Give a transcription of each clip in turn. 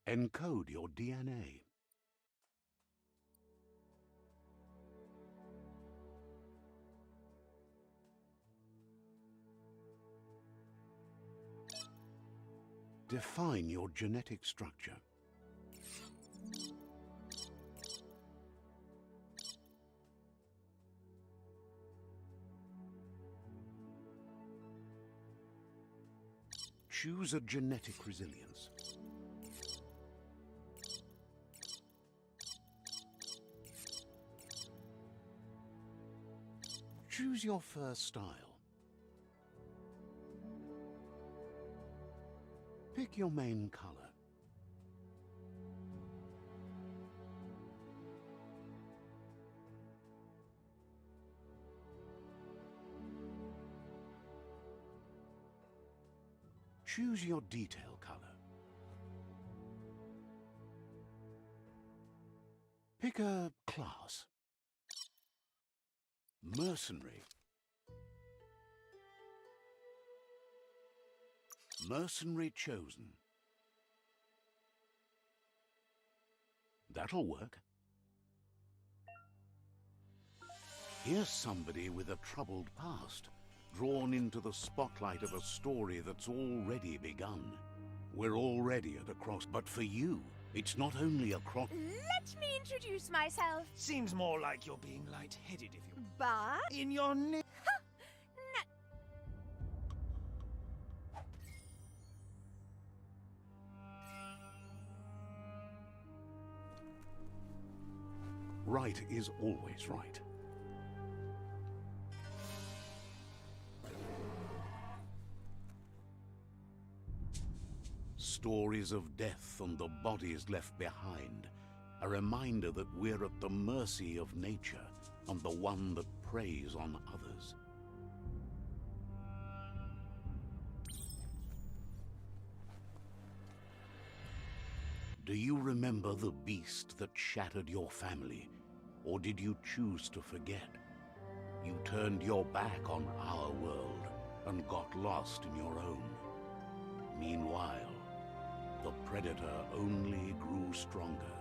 Encode your DNA. Define your genetic structure. Choose a genetic resilience. Choose your fur style. Pick your main color. Choose your detail color. Pick a class. Mercenary. Mercenary chosen. That'll work. Here's somebody with a troubled past, drawn into the spotlight of a story that's already begun. We're already at a cross, but for you, it's not only a cross. Let me introduce myself. Seems more like you're being light-headed if you... BaD? In your name... Right is always right. Stories of death and the bodies left behind, a reminder that we're at the mercy of nature and the one that preys on others. Do you remember the beast that shattered your family, or did you choose to forget? You turned your back on our world and got lost in your own. Meanwhile, the predator only grew stronger.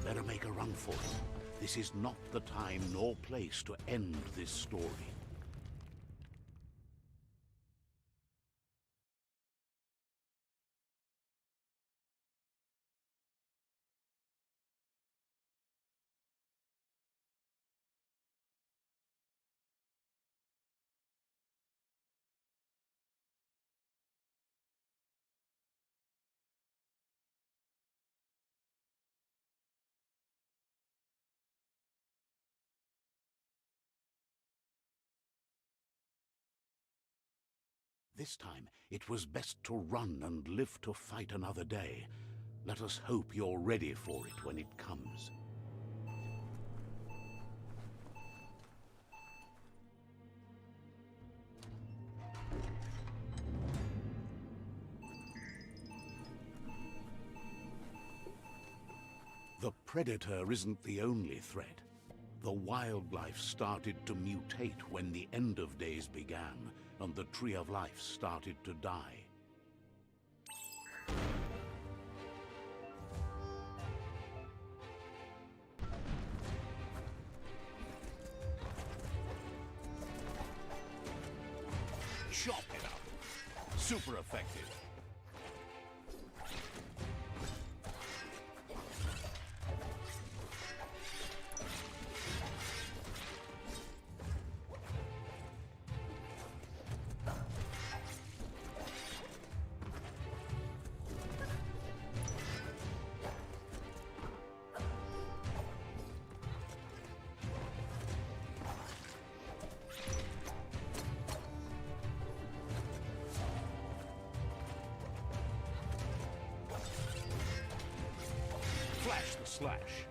Better make a run for it. This is not the time nor place to end this story. This time, it was best to run and live to fight another day. Let us hope you're ready for it when it comes. The predator isn't the only threat. The wildlife started to mutate when the end of days began, and the tree of life started to die. Chop it up! Super effective. Flash the slash.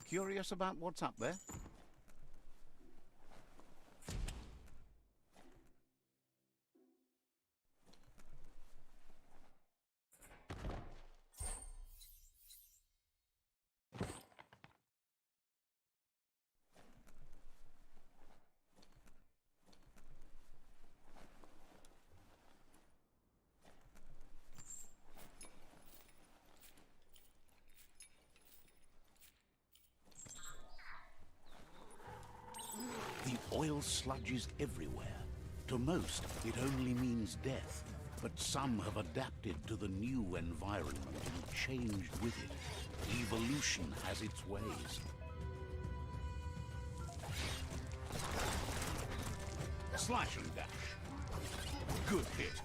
Curious about what's up there? The oil sludges everywhere. To most, it only means death, but some have adapted to the new environment and changed with it. Evolution has its ways. Slash and dash. Good hit.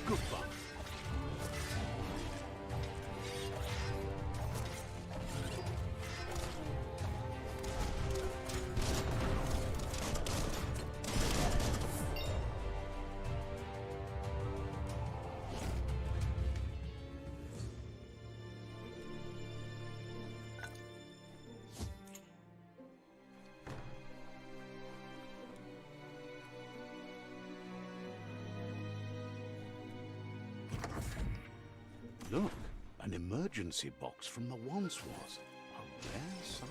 Good fun. Look, an emergency box from the once was. A rare sight.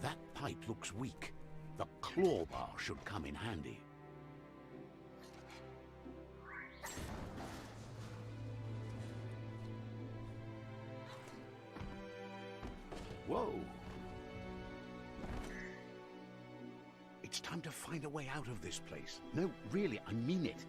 That pipe looks weak. The claw bar should come in handy. Whoa! It's time to find a way out of this place. No, really, I mean it.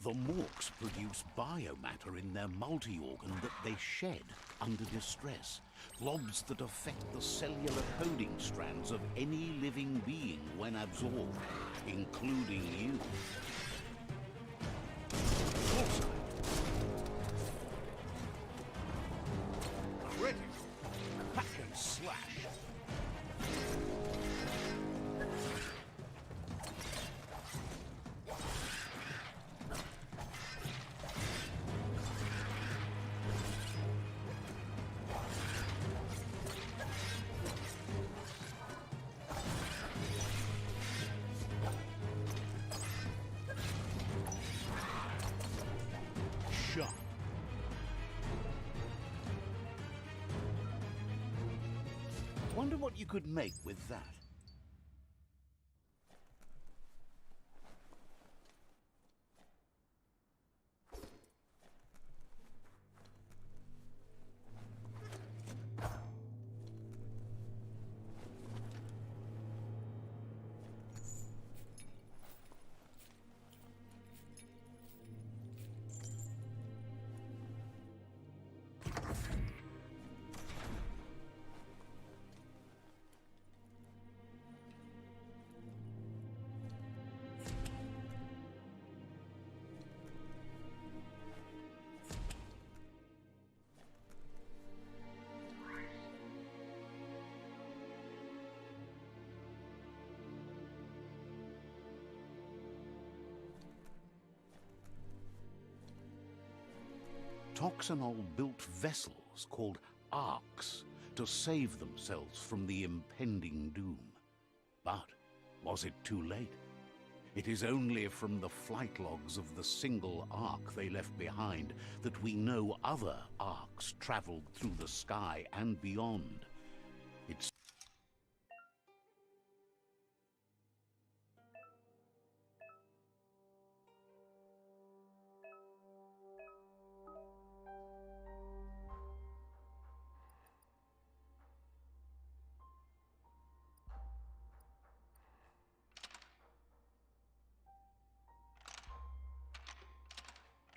The morks produce biomatter in their multi-organ that they shed under distress. Blobs that affect the cellular coding strands of any living being when absorbed, including you. Also, critical. Hack and slash. Wonder what you could make with that. Toxanol built vessels called arcs to save themselves from the impending doom. But was it too late? It is only from the flight logs of the single arc they left behind that we know other arcs traveled through the sky and beyond. It's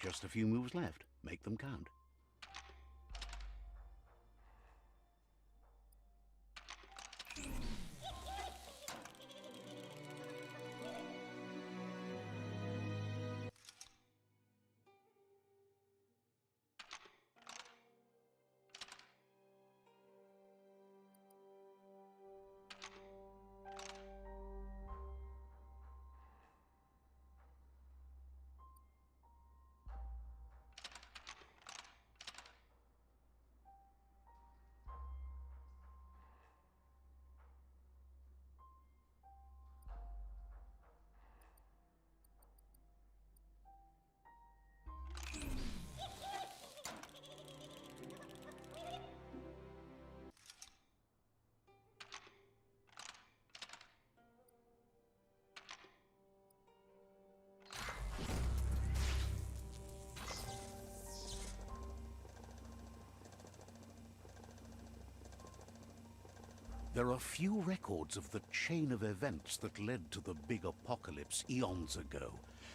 just a few moves left. Make them count. There are few records of the chain of events that led to the big apocalypse eons ago,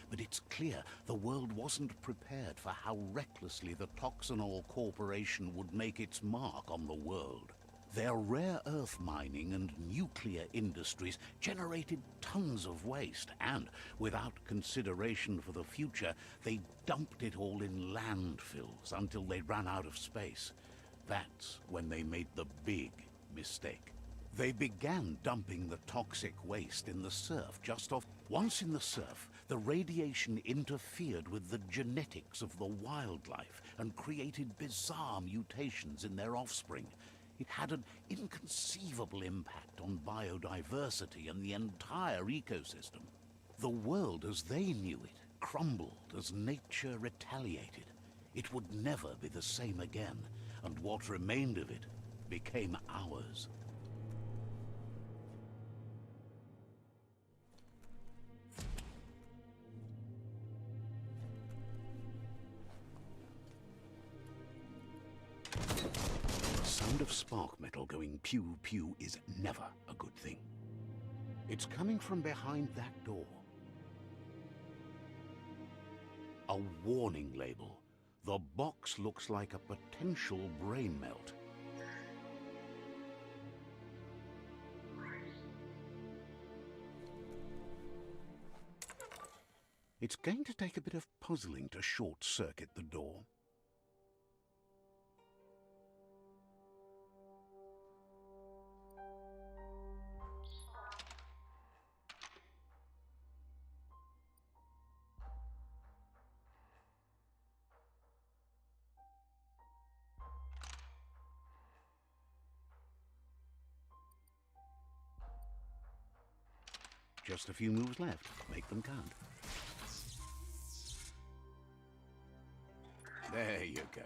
but it's clear the world wasn't prepared for how recklessly the Toxanol Corporation would make its mark on the world. Their rare earth mining and nuclear industries generated tons of waste, and without consideration for the future, they dumped it all in landfills until they ran out of space. That's when they made the big mistake. They began dumping the toxic waste in the surf just off. Once in the surf, the radiation interfered with the genetics of the wildlife and created bizarre mutations in their offspring. It had an inconceivable impact on biodiversity and the entire ecosystem. The world as they knew it crumbled as nature retaliated. It would never be the same again, and what remained of it became ours. The sound of spark metal going pew-pew is never a good thing. It's coming from behind that door. A warning label. The box looks like a potential brain melt. It's going to take a bit of puzzling to short-circuit the door. Just a few moves left. Make them count. There you go.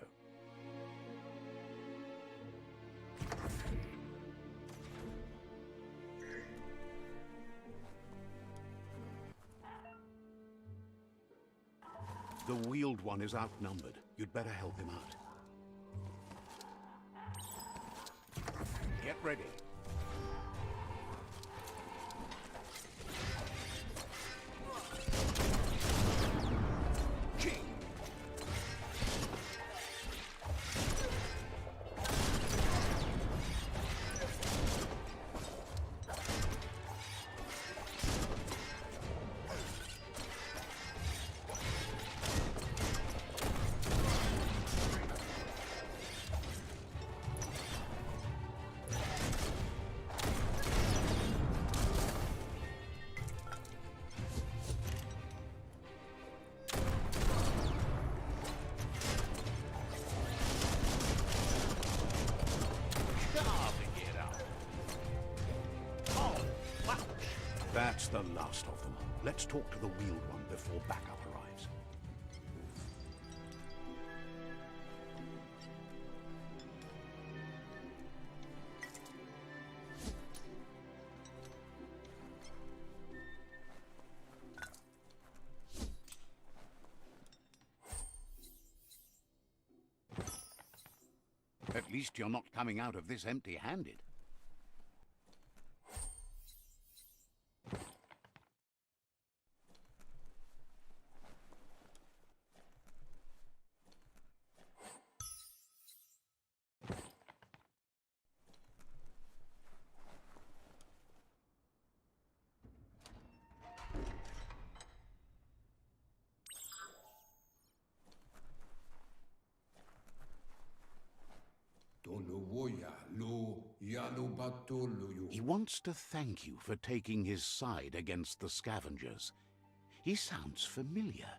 The wheeled one is outnumbered. You'd better help him out. Get ready. That's the last of them. Let's talk to the wheeled one before backup arrives. At least you're not coming out of this empty-handed. He wants to thank you for taking his side against the scavengers. He sounds familiar.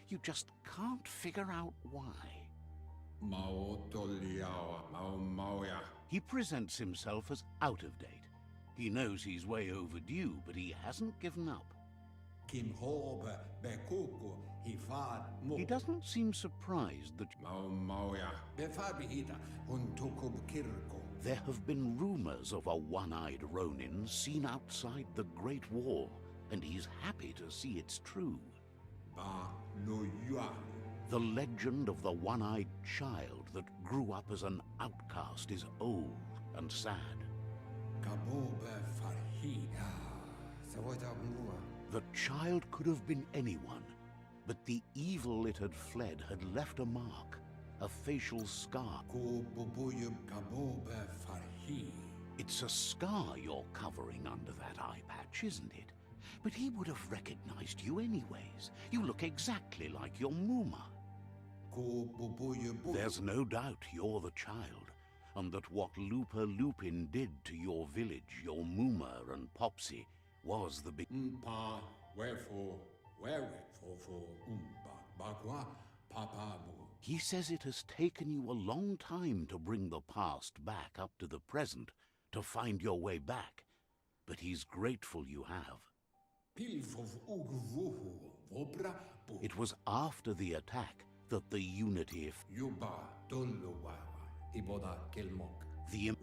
You just can't figure out why. He presents himself as out of date. He knows he's way overdue, but he hasn't given up. He doesn't seem surprised that there have been rumors of a one-eyed Ronin seen outside the Great Wall, and he's happy to see it's true. The legend of the one-eyed child that grew up as an outcast is old and sad. The child could have been anyone, but the evil it had fled had left a mark, a facial scar. It's a scar you're covering under that eye patch, isn't it? But he would have recognized you anyways. You look exactly like your Muma. There's no doubt you're the child, and that what Lupa Lupin did to your village, your Muma and Popsy, was the big... He says it has taken you a long time to bring the past back up to the present, to find your way back, but he's grateful you have. It was after the attack that the unity... The...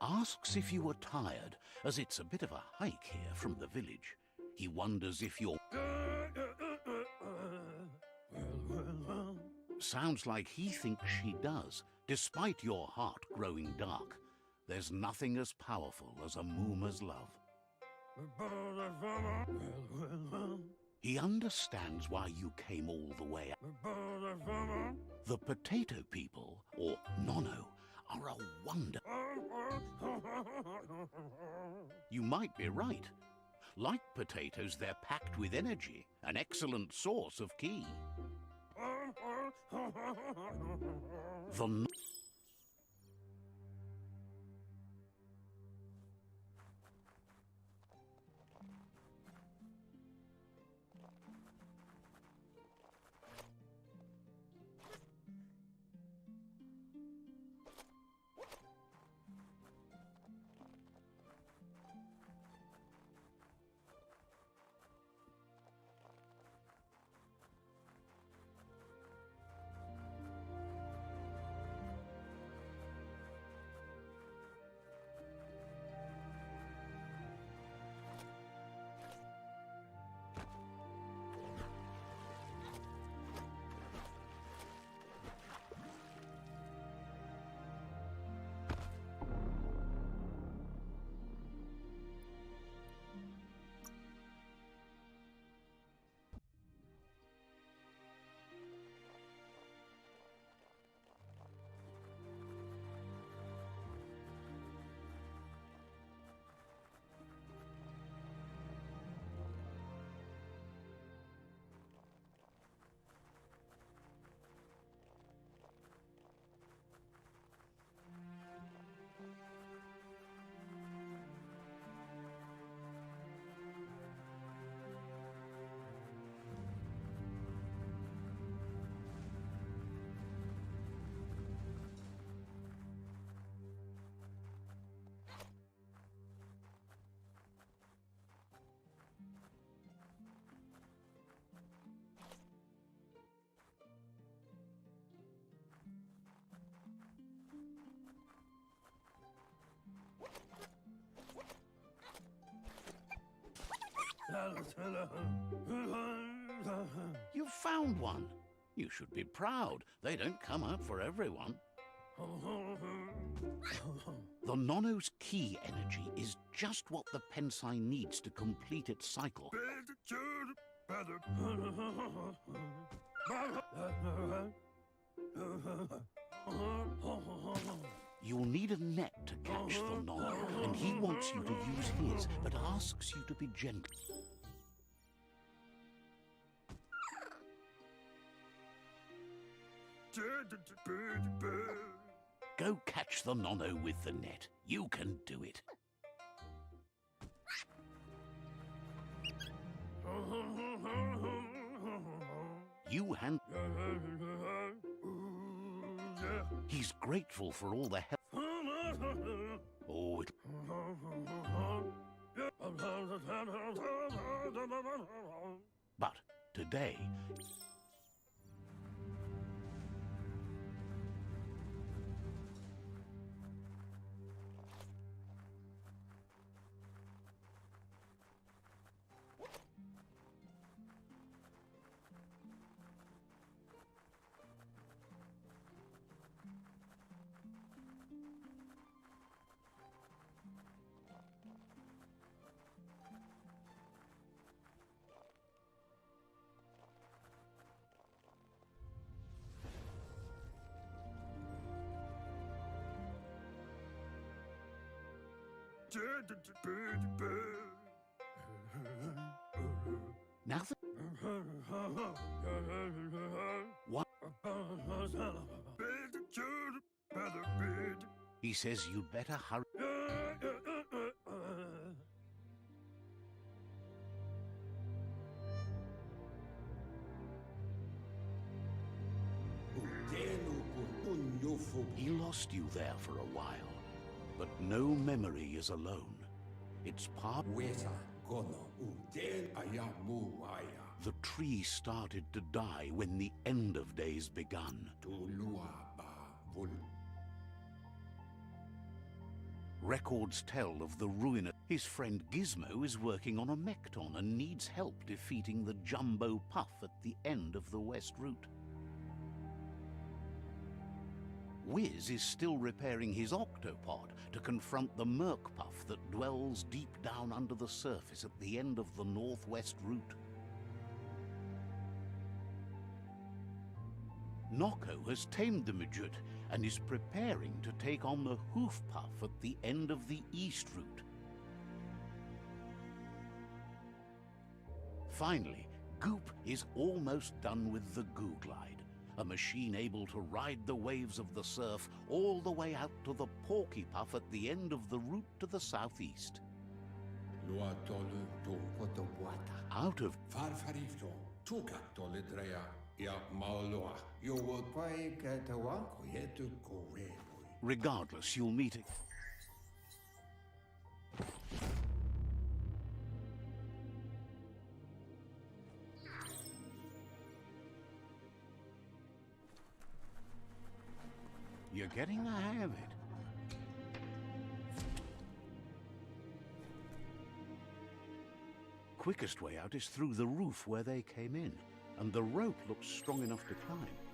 Asks if you are tired, as it's a bit of a hike here from the village. He wonders if you're... Sounds like he thinks she does, despite your heart growing dark. There's nothing as powerful as a Muma's love. He understands why you came all the way. The potato people, or Nono, are a wonder. You might be right. Like potatoes, they're packed with energy, an excellent source of ki. The... You found one. You should be proud. They don't come out for everyone. The Nono's ki energy is just what the Pensai needs to complete its cycle. You'll need a net to catch the Nono, and he wants you to use his, but asks you to be gentle. Go catch the Nono with the net. You can do it. You hand... He's grateful for all the help. Oh, But today, now that what he says you'd better hurry. He lost you there for a while, but no memory is alone. It's part. The tree started to die when the end of days begun. Records tell of the ruin. His friend Gizmo is working on a Mekton and needs help defeating the Jumbo Puff at the end of the West Route. Wiz is still repairing his octopod to confront the Merkpuff that dwells deep down under the surface at the end of the Northwest Route. Nocco has tamed the midget and is preparing to take on the Hoof Puff at the end of the East Route. Finally, Goop is almost done with the Goo Glide, a machine able to ride the waves of the surf all the way out to the Porky Puff at the end of the route to the southeast. Out of regardless, you'll meet it. You're getting the hang of it. Quickest way out is through the roof where they came in, and the rope looks strong enough to climb.